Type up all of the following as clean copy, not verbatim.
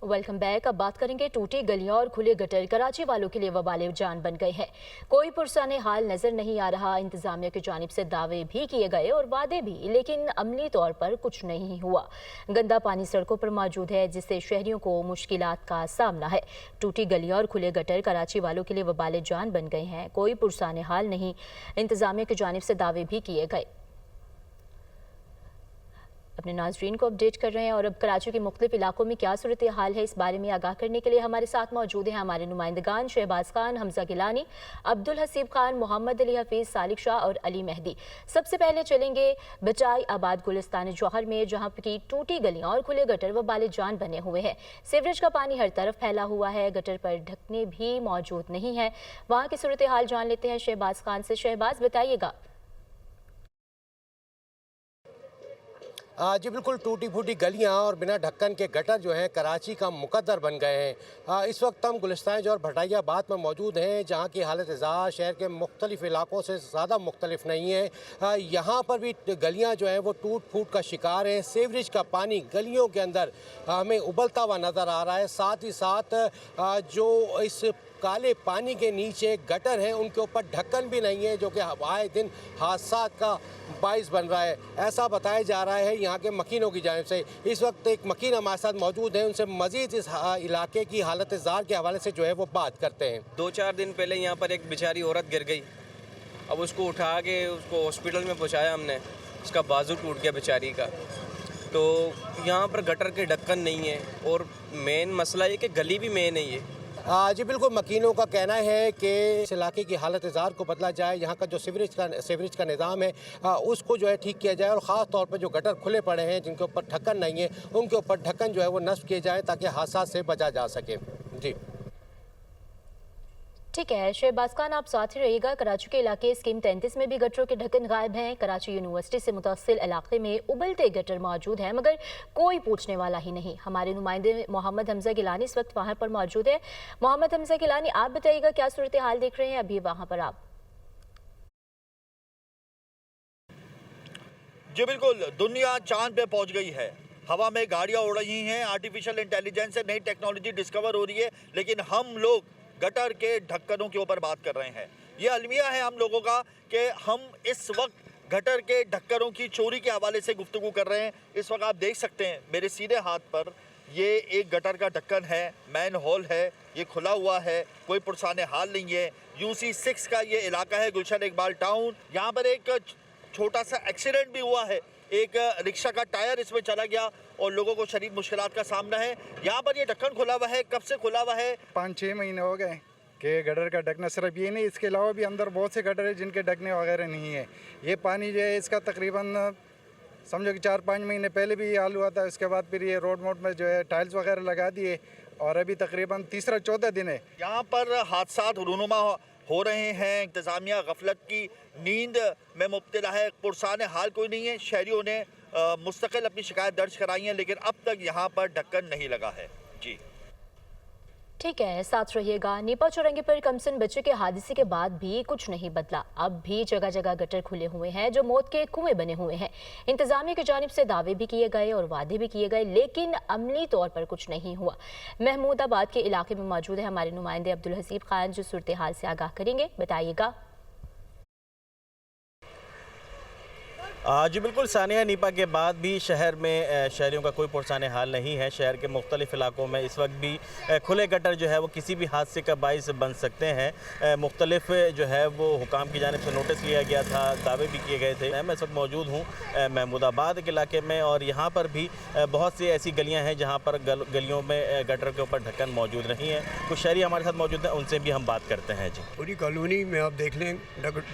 Welcome back. अब बात करेंगे टूटी गलियां और खुले गटर कराची वालों के लिए वबाले जान बन गए हैं। कोई पुरसाने हाल नजर नहीं आ रहा। इंतजामिया की जानिब से दावे भी किए गए और वादे भी, लेकिन अमली तौर पर कुछ नहीं हुआ। गंदा पानी सड़कों पर मौजूद है, जिससे शहरियों को मुश्किलात का सामना है। टूटी गलियां और खुले गटर कराची वालों के लिए वबाले जान बन गए हैं। कोई पुरसाने हाल नहीं। इंतजामिया की जानिब से दावे भी किए गए। अपने नाजरीन को अपडेट कर रहे हैं। और अब कराची के मुख्तलिफ इलाकों में क्या सूरत हाल है, इस बारे में आगाह करने के लिए हमारे साथ मौजूद हैं हमारे नुमाइंदगान शहबाज खान, हमजा गिलानी, अब्दुल हसीब खान, मोहम्मद अली हफीज़, सालिक शाह और अली मेहदी। सबसे पहले चलेंगे बचाई आबाद गुलिस्तान जौहर में, जहाँ की टूटी गलियां और खुले गटर वबाले जान बने हुए हैं। सीवरेज का पानी हर तरफ फैला हुआ है, गटर पर ढकने भी मौजूद नहीं है। वहाँ की सूरत हाल जान लेते हैं शहबाज खान से। शहबाज, बताइएगा। जी बिल्कुल, टूटी फूटी गलियां और बिना ढक्कन के गटर जो हैं कराची का मुकद्दर बन गए हैं। इस वक्त हम गुलिस्तान जौहर भटाइयाबाद में मौजूद हैं, जहां की हालत इज़ार शहर के मुख्तलिफ इलाकों से ज़्यादा मुख्तलिफ नहीं है। यहाँ पर भी गलियां जो हैं वो टूट फूट का शिकार हैं। सीवरेज का पानी गलियों के अंदर हमें उबलता हुआ नज़र आ रहा है। साथ ही साथ जो इस काले पानी के नीचे गटर हैं उनके ऊपर ढक्कन भी नहीं है, जो कि आए दिन हादसा का बाइस बन रहा है, ऐसा बताया जा रहा है यहाँ के मकीनों की जानिब से। इस वक्त एक मकीन हमारे साथ मौजूद है, उनसे मजीद इस इलाके की हालत ज़ार के हवाले से जो है वो बात करते हैं। 2-4 दिन पहले यहाँ पर एक बेचारी औरत गिर गई। अब उसको उठा के उसको हॉस्पिटल में पहुँचाया हमने। उसका बाजू टूट गया बेचारी का। तो यहाँ पर गटर के ढक्कन नहीं है और मेन मसला ये कि गली भी मेन है ये। जी बिल्कुल, मकीनों का कहना है कि इस इलाके की हालत इज़ार को बदला जाए, यहाँ का जो सीवरेज का निज़ाम है उसको जो है ठीक किया जाए, और ख़ास तौर पर जो गटर खुले पड़े हैं जिनके ऊपर ढक्कन नहीं है उनके ऊपर ढक्कन जो है वो नस्ब किए जाए ताकि हादसा से बचा जा सके। जी ठीक है शहबाज खान, आप साथ ही रहिएगा। कराची के इलाके स्कीम 33 में भी गटरों के ढक्कन गायब हैं। कराची यूनिवर्सिटी से मुतसिल इलाके में उबलते गटर मौजूद हैं, मगर कोई पूछने वाला ही नहीं। हमारे नुमाइंदे मोहम्मद हमजा गिलानी इस वक्त वहाँ पर मौजूद है। मोहम्मद हमजा गिलानी, आप बताइएगा क्या सूरत हाल देख रहे हैं अभी वहाँ पर आप? जी बिल्कुल, दुनिया चांद पे पहुंच गई है। हवा में गाड़ियां उड़ रही हैं, आर्टिफिशियल इंटेलिजेंस से नई टेक्नोलॉजी डिस्कवर हो रही है, लेकिन हम लोग गटर के ढक्कनों के ऊपर बात कर रहे हैं। ये अलमिया है हम लोगों का कि हम इस वक्त गटर के ढक्कनों की चोरी के हवाले से गुफ्तगू कर रहे हैं। इस वक्त आप देख सकते हैं मेरे सीधे हाथ पर ये एक गटर का ढक्कन है, मैन होल है, ये खुला हुआ है, कोई पुरसाने हाल नहीं है। UC 6 का ये इलाका है, गुलशन इकबाल टाउन। यहाँ पर एक छोटा सा एक्सीडेंट भी हुआ है, एक रिक्शा का टायर इसमें चला गया और लोगों को शदीद मुश्किलात का सामना है। यहाँ पर ये ढक्कन खुला हुआ है, कब से खुला हुआ है? 5-6 महीने हो गए कि गटर का ढकना। सिर्फ ये नहीं, इसके अलावा भी अंदर बहुत से गटर है जिनके ढकने वगैरह नहीं है। ये पानी जो है इसका तकरीबन समझो कि 4-5 महीने पहले भी ये हाल हुआ था। इसके बाद फिर ये रोड मोड में जो है टाइल्स वगैरह लगा दिए और अभी तकरीबन तीसरा-चौथा दिन है। यहाँ पर हादसा रूनुमा हो रहे हैं। इंतज़ामिया गफलत की नींद में मुब्तला है, पुरसाने हाल कोई नहीं है। शहरियों ने मुस्तकिल अपनी शिकायत दर्ज कराई है, लेकिन अब तक यहाँ पर ढक्कन नहीं लगा है। जी ठीक है, साथ रहिएगा। नीपा चौरंगी पर कमसन बच्चे के हादसे के बाद भी कुछ नहीं बदला। अब भी जगह जगह गटर खुले हुए हैं जो मौत के कुएं बने हुए हैं। इंतजामिया की जानिब से दावे भी किए गए और वादे भी किए गए, लेकिन अमली तौर पर कुछ नहीं हुआ। महमूदाबाद के इलाके में मौजूद है हमारे नुमाइंदे अब्दुल हसीब खान, जो सूरत हाल से आगाह करेंगे। बताइएगा। जी बिल्कुल, सानिया नीपा के बाद भी शहर में शहरियों का कोई पुरसाने हाल नहीं है। शहर के मुख्तलिफ इलाकों में इस वक्त भी खुले गटर जो है वो किसी भी हादसे का बाइस बन सकते हैं। मुख्तलिफ जो है वो हुकाम की जानिब से नोटिस लिया गया था, दावे भी किए गए थे। मैं इस वक्त मौजूद हूँ महमूदाबाद के इलाके में, और यहाँ पर भी बहुत सी ऐसी गलियाँ हैं जहाँ पर गलियों में गटर के ऊपर ढक्कन मौजूद नहीं है। कुछ शहरी हमारे साथ मौजूद हैं, उनसे भी हम बात करते हैं। जी, पूरी कॉलोनी में आप देख लें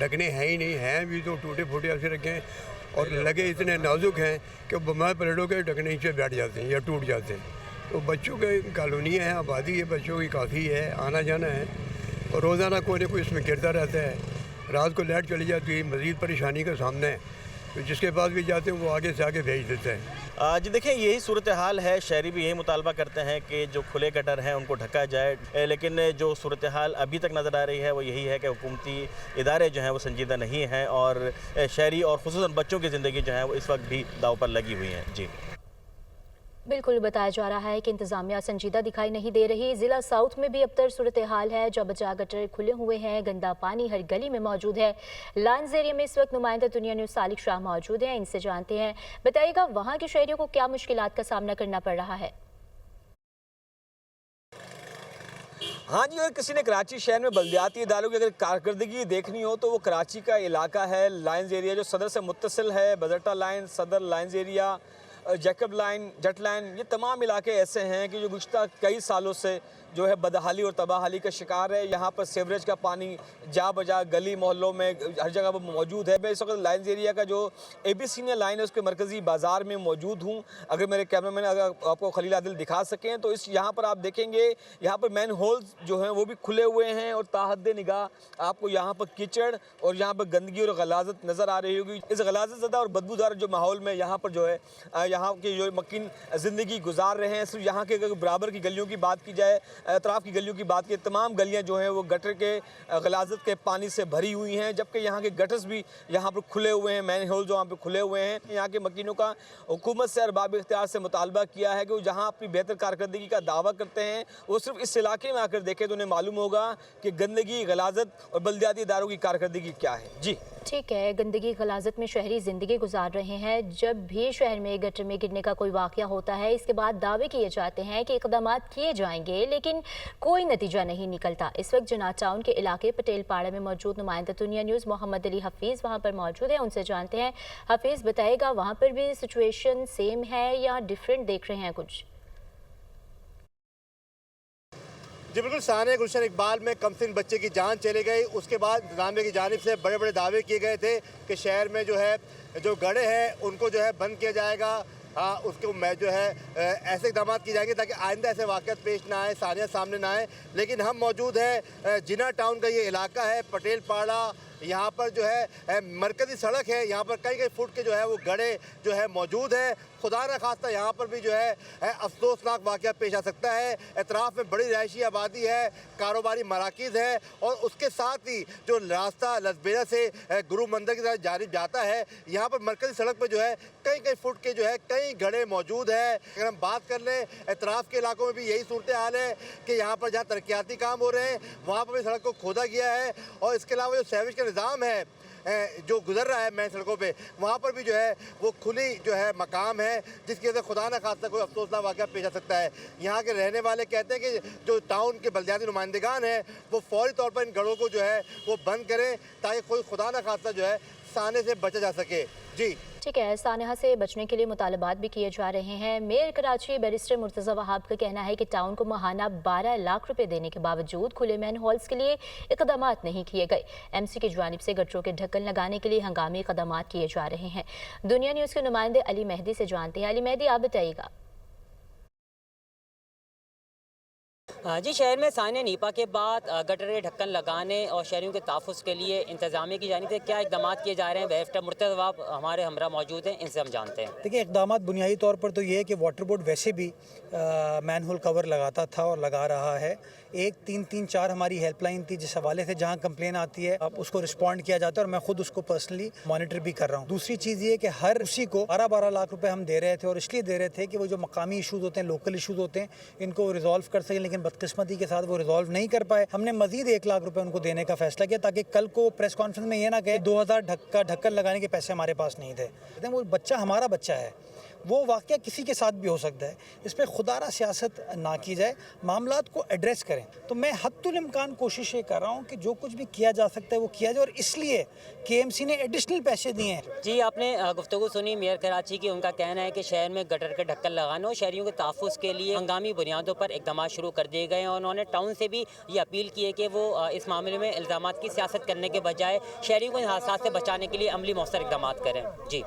ढकने हैं ही नहीं, हैं भी तो टूटे फूटे ऐसे रखे हैं और लगे इतने नाजुक हैं कि बीमार पलटों के ढकने नीचे बैठ जाते हैं या टूट जाते हैं। तो बच्चों के कॉलोनियाँ हैं, आबादी है बच्चों की काफ़ी है, आना जाना है और रोज़ाना कोई ना कोई इसमें गिरता रहता है। रात को लाइट चली जाती है, मज़ीद परेशानी का सामना है। तो जिसके पास भी जाते हैं वो आगे से आगे भेज देते हैं। जी देखिए, यही सूरत हाल है। शहरी भी यही मुतालबा करते हैं कि जो खुले गटर हैं उनको ढका जाए, लेकिन जो सूरत हाल अभी तक नज़र आ रही है वो यही है कि हुकूमती इदारे जो हैं वो संजीदा नहीं हैं और शहरी और ख़ुसूसन बच्चों की ज़िंदगी जो है वो इस वक्त भी दाव पर लगी हुई हैं। जी बिल्कुल बताया जा रहा है कि इंतजामिया संजीदा दिखाई नहीं दे रही। जिला साउथ में भी अबतर सूरत हाल है, जब बचा गटर खुले हुए हैं, गंदा पानी हर गली में मौजूद है। लाइन्स एरिया में इस वक्त नुमाइंदा दुनिया न्यूज़ सालिक शाह मौजूद हैं, इनसे जानते हैं। बताइएगा वहाँ के शहरियों को क्या मुश्किलात का सामना करना पड़ रहा है। हाँ जी, अगर किसी ने कराची शहर में बल्दियाती इदारों की अगर कारकर्दगी देखनी हो तो वो कराची का इलाका है लाइन्स एरिया, जो सदर से मुत्तसिल है। बजरटा लाइन, सदर लाइन्स एरिया, जैकब लाइन, जट लाइन, ये तमाम इलाके ऐसे हैं कि जो गुज़श्ता कई सालों से जो है बदहाली और तबाहाली का शिकार है। यहाँ पर सीवरेज का पानी जा बजा गली मोहल्लों में हर जगह पर मौजूद है। मैं इस वक्त लाइन्स एरिया का जो ABC लाइन है उसके मरकज़ी बाज़ार में मौजूद हूँ। अगर मेरे कैमरामैन अगर आपको खलील आदिल दिखा सकें तो इस यहाँ पर आप देखेंगे, यहाँ पर मैन होल्स जो हैं वो भी खुले हुए हैं और ताहद्दे निगाह आपको यहाँ पर कीचड़ और यहाँ पर गंदगी और गलाजत नज़र आ रही होगी। इस गलाजत ज़दा और बदबूदार जो माहौल में यहाँ पर जो है यहाँ की जो मकीन ज़िंदगी गुजार रहे हैं। सिर्फ यहाँ के अगर बराबर की गलियों की बात की जाए, अतराफ़ की गलियों की बात की, तमाम गलियां जो हैं वो गटर के गलाजत के पानी से भरी हुई हैं, जबकि यहाँ के गटर्स भी यहाँ पर खुले हुए हैं, मैन होल जो यहाँ पर खुले हुए हैं। यहाँ के मकीनों का हुकूमत से अरबाब इख्तियार से मुतालबा किया है कि वो जहाँ अपनी बेहतर कारकर्दगी का दावा करते हैं वो सिर्फ इस इलाके में आकर देखें तो उन्हें मालूम होगा कि गंदगी, गलाजत और बल्दियाती इदारों की कारकर्दगी क्या है। जी ठीक है, गंदगी गलाजत में शहरी ज़िंदगी गुजार रहे हैं। जब भी शहर में गटर में गिरने का कोई वाक़या होता है, इसके बाद दावे किए जाते हैं कि इक़दामात किए जाएंगे, लेकिन कोई नतीजा नहीं निकलता। इस वक्त जना टाउन के इलाके पटेल पाड़ा में मौजूद नुमाइंदा दुनिया न्यूज़ मोहम्मद अली हफीज़ वहाँ पर मौजूद है, उनसे जानते हैं। हफीज़ बताएगा वहाँ पर भी सिचुएशन सेम है या डिफरेंट देख रहे हैं कुछ? जी बिल्कुल, सानिया गुलशन इकबाल में कमसिन बच्चे की जान चली गई। उसके बाद इंतजामिया की जानिब से बड़े बड़े दावे किए गए थे कि शहर में जो है जो गड्ढे हैं उनको जो है बंद किया जाएगा। उसको मैं जो है ऐसे इकदाम किए जाएंगे ताकि आइंदा ऐसे वाक़यात पेश ना आए, सानिया सामने ना आए। लेकिन हम मौजूद है जिना टाउन का ये इलाका है, पटेल पाड़ा। यहाँ पर जो है मरकज़ी सड़क है, यहाँ पर कई फुट के जो है वो गड्ढे जो है मौजूद है। खुदा न खास्ता यहाँ पर भी जो है अफसोसनाक वाक़या पेश आ सकता है। एतराफ़ में बड़ी रिहायशी आबादी है, कारोबारी मराकीज़ है और उसके साथ ही जो रास्ता लसबेरा से गुरु मंदिर की तरफ जानिब जाता है, यहाँ पर मरकज़ी सड़क पर जो है कई फुट के जो है कई गड्ढे मौजूद है। अगर हम बात कर लें एतराफ़ के इलाकों में भी यही सूरत हाल है कि यहाँ पर जहाँ तरक्याती काम हो रहे हैं वहाँ पर भी सड़क को खोदा गया है और इसके अलावा जो सैविज का निज़ाम है जो गुजर रहा है मेन सड़कों पे, वहाँ पर भी जो है वो खुली जो है मकाम है, जिसकी वजह से खुदा न खास्ता कोई अफसोसनाक वाक़या पेश आ सकता है। यहाँ के रहने वाले कहते हैं कि जो टाउन के बल्दियाती नुमाइंदगान हैं वो फौरी तौर पर इन गढ़ों को जो है वो बंद करें ताकि कोई खुदा न खास्ता जो है साने से बचा जा सके। जी ठीक है, सानहा से बचने के लिए मुतालबात भी किए जा रहे हैं। मेयर कराची बैरिस्टर मुर्तज़ा वहाब का कहना है कि टाउन को माहाना 12 लाख रुपए देने के बावजूद खुले मैन हॉल्स के लिए इक़दामात नहीं किए गए। MC की जानिब से गटरों के ढक्कन लगाने के लिए हंगामी इक़दामात किए जा रहे हैं। दुनिया न्यूज़ के नुमाइंदे अली मेहदी से जानते हैं। अली मेहदी, आप बताइएगा। जी, शहर में सानिया नीपा के बाद गटर के ढक्कन लगाने और शहरियों के तहफ़्फ़ुज़ के लिए इंतज़ामिया की जानिब से क्या इक़दाम किए जा रहे हैं? बैरिस्टर मुर्तज़ा वहाब हमारे हमरा मौजूद हैं, इनसे हम जानते हैं। देखिए, इक़दाम बुनियादी तौर पर तो ये है कि वाटर बोर्ड वैसे भी मैन होल कवर लगाता था और लगा रहा है। 1334 हमारी हेल्पलाइन थी जिस हवाले से जहाँ कंप्लेन आती है अब उसको रिस्पॉन्ड किया जाता है और मैं खुद उसको पर्सनली मॉनिटर भी कर रहा हूँ। दूसरी चीज़ ये कि हर उसी को 12-12 लाख रुपए हम दे रहे थे और इसलिए दे रहे थे कि वो जो मकामी इशूज़ होते हैं, लोकल इशूज़ होते हैं, इनको रिजॉल्व कर सकें, लेकिन बदकिस्मती के साथ वो रिजॉल्व नहीं कर पाए। हमने मजीद 1 लाख रुपए उनको देने का फैसला किया ताकि कल को प्रेस कॉन्फ्रेंस में ये ना कहे 2000 ढक्कन लगाने के पैसे हमारे पास नहीं थे। वो बच्चा हमारा बच्चा है, वो वाक़या किसी के साथ भी हो सकता है। इस पर खुदारा सियासत ना की जाए, मामलात को एड्रेस करें। तो मैं हद्दुल इम्कान कोशिश ये कर रहा हूँ कि जो कुछ भी किया जा सकता है वो किया जाए और इसलिए KMC ने एडिशनल पैसे दिए हैं। जी, आपने गुफ्तगू सुनी मेयर कराची की। उनका कहना है कि शहर में गटर के ढक्कन लगाने और शहरियों के तहफ़्फ़ुज़ के लिए हंगामी बुनियादों पर इक़दाम शुरू कर दिए गए हैं और उन्होंने टाउन से भी ये अपील की है कि वो इस मामले में इल्ज़ामात की सियासत करने के बजाय शहरियों को इन हादसात से बचाने के लिए अमली मौसर इक़दाम करें। जी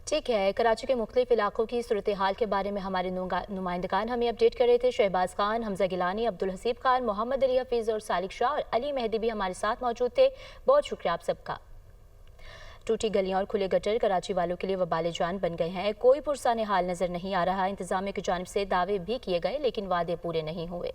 ठीक है, कराची के मुख्तलिफ इलाकों की सूरत हाल के बारे में हमारे नुमाइंदगान हमें अपडेट कर रहे थे। शहबाज खान, हमजा गिलानी, अब्दुल हसीब खान, मोहम्मद अली हफीज़ और सालिक शाह और अली मेहदी भी हमारे साथ मौजूद थे। बहुत शुक्रिया आप सबका। टूटी गलियां और खुले गटर कराची वालों के लिए वबाल जान बन गए हैं। कोई पुरसाने हाल नजर नहीं आ रहा। इंतजामिया की जानिब से दावे भी किए गए लेकिन वादे पूरे नहीं हुए।